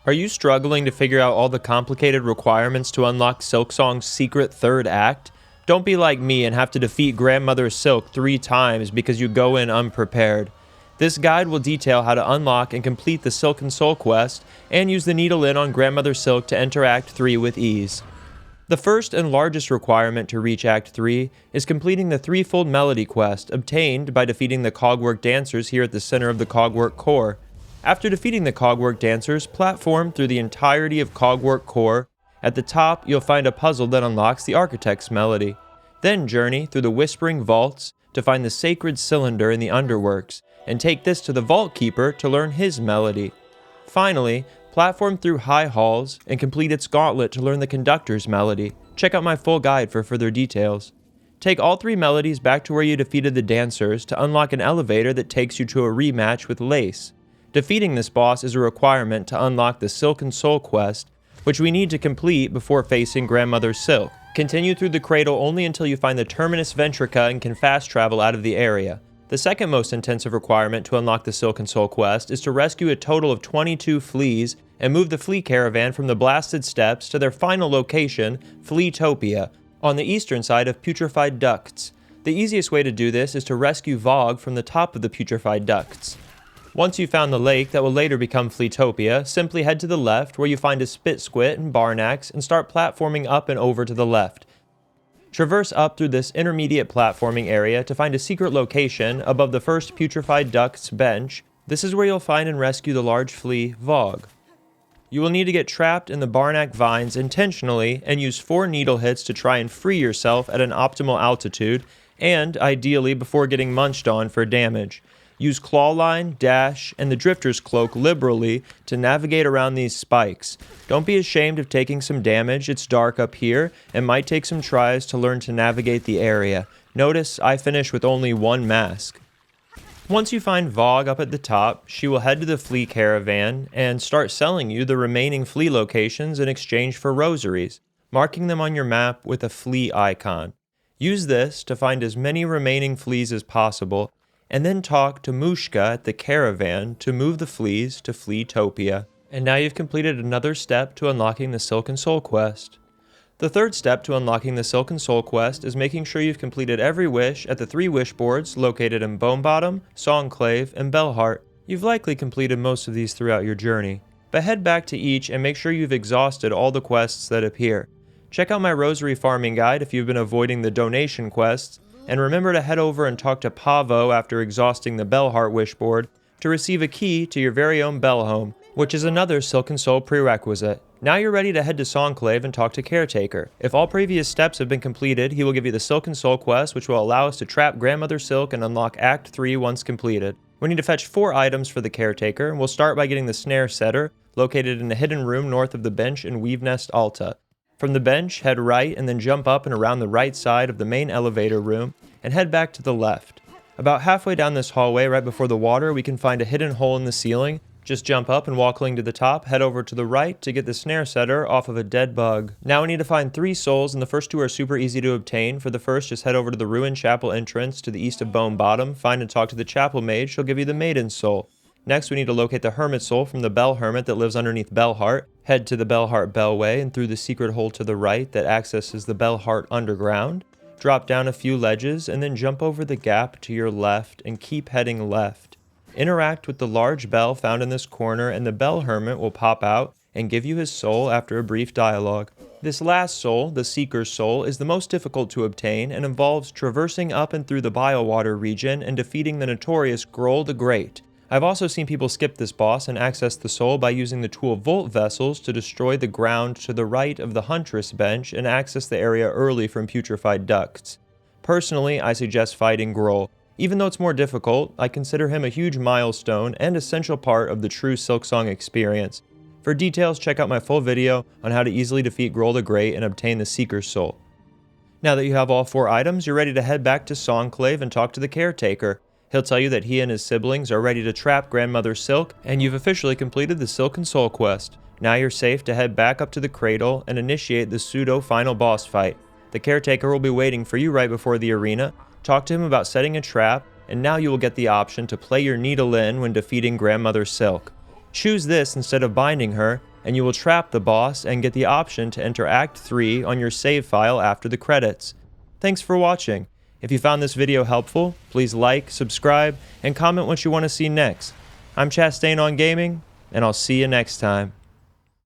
Are you struggling to figure out all the complicated requirements to unlock Silksong's secret third act? Don't be like me and have to defeat Grandmother Silk 3 times because you go in unprepared. This guide will detail how to unlock and complete the Silken Soul quest, and use the Needolin on Grandmother Silk to enter Act 3 with ease. The first and largest requirement to reach Act 3 is completing the Threefold Melody quest, obtained by defeating the Cogwork Dancers here at the center of the Cogwork Core. After defeating the Cogwork Dancers, platform through the entirety of Cogwork Core. At the top, you'll find a puzzle that unlocks the Architect's Melody. Then journey through the Whispering Vaults to find the Sacred Cylinder in the Underworks, and take this to the Vault Keeper to learn his melody. Finally, platform through High Halls and complete its gauntlet to learn the Conductor's Melody. Check out my full guide for further details. Take all 3 melodies back to where you defeated the Dancers to unlock an elevator that takes you to a rematch with Lace. Defeating this boss is a requirement to unlock the Silken Soul quest, which we need to complete before facing Grandmother Silk. Continue through the cradle only until you find the Terminus Ventrica and can fast travel out of the area. The second most intensive requirement to unlock the Silken Soul quest is to rescue a total of 22 fleas and move the flea caravan from the Blasted Steppes to their final location, Fleatopia, on the eastern side of Putrefied Ducts. The easiest way to do this is to rescue Vog from the top of the Putrefied Ducts. Once you've found the lake that will later become Fleatopia, simply head to the left where you find a Spit Squit and Barnax and start platforming up and over to the left. Traverse up through this intermediate platforming area to find a secret location above the first Putrefied Duct's bench. This is where you'll find and rescue the large flea, Vog. You will need to get trapped in the Barnac vines intentionally and use 4 needle hits to try and free yourself at an optimal altitude, and ideally before getting munched on for damage. Use Clawline, Dash, and the Drifter's Cloak liberally to navigate around these spikes. Don't be ashamed of taking some damage, it's dark up here, and might take some tries to learn to navigate the area. Notice I finish with only 1 mask. Once you find Vog up at the top, she will head to the flea caravan and start selling you the remaining flea locations in exchange for rosaries, marking them on your map with a flea icon. Use this to find as many remaining fleas as possible, and then talk to Mushka at the caravan to move the fleas to Fleatopia. And now you've completed another step to unlocking the Silken Soul quest. The third step to unlocking the Silken Soul quest is making sure you've completed every wish at the 3 wish boards located in Bonebottom, Songclave, and Bellheart. You've likely completed most of these throughout your journey, but head back to each and make sure you've exhausted all the quests that appear. Check out my rosary farming guide if you've been avoiding the donation quests, and remember to head over and talk to Pavo after exhausting the Bellheart wishboard to receive a key to your very own Bellhome, which is another Silken Soul prerequisite. Now you're ready to head to Songclave and talk to Caretaker. If all previous steps have been completed, he will give you the Silken Soul quest, which will allow us to trap Grandmother Silk and unlock Act 3 once completed. We need to fetch 4 items for the Caretaker, and we'll start by getting the Snare Setter, located in the hidden room north of the bench in Weave Nest Alta. From the bench, head right and then jump up and around the right side of the main elevator room and head back to the left. About halfway down this hallway, right before the water, we can find a hidden hole in the ceiling. Just jump up and walk clean to the top, head over to the right to get the Snare Setter off of a dead bug. Now we need to find 3 souls, and the first 2 are super easy to obtain. For the first, just head over to the Ruined Chapel entrance to the east of Bonebottom, find and talk to the Chapel Mage, she'll give you the Maiden soul. Next, we need to locate the Hermit soul from the Bell Hermit that lives underneath Bellheart. Head to the Bellheart Bellway and through the secret hole to the right that accesses the Bellheart Underground. Drop down a few ledges and then jump over the gap to your left and keep heading left. Interact with the large bell found in this corner and the Bell Hermit will pop out and give you his soul after a brief dialogue. This last soul, the Seeker's Soul, is the most difficult to obtain and involves traversing up and through the Biowater region and defeating the notorious Groll the Great. I've also seen people skip this boss and access the soul by using the tool Volt Vessels to destroy the ground to the right of the Huntress bench and access the area early from Putrefied Ducts. Personally, I suggest fighting Groll. Even though it's more difficult, I consider him a huge milestone and essential part of the true Silksong experience. For details, check out my full video on how to easily defeat Groll the Great and obtain the Seeker's Soul. Now that you have all 4 items, you're ready to head back to Songclave and talk to the Caretaker. He'll tell you that he and his siblings are ready to trap Grandmother Silk, and you've officially completed the Silken Soul quest. Now you're safe to head back up to the cradle and initiate the pseudo-final boss fight. The Caretaker will be waiting for you right before the arena. Talk to him about setting a trap, and now you will get the option to play your Needolin when defeating Grandmother Silk. Choose this instead of binding her, and you will trap the boss and get the option to enter Act 3 on your save file after the credits. Thanks for watching. If you found this video helpful, please like, subscribe, and comment what you want to see next. I'm Chastain on Gaming, and I'll see you next time.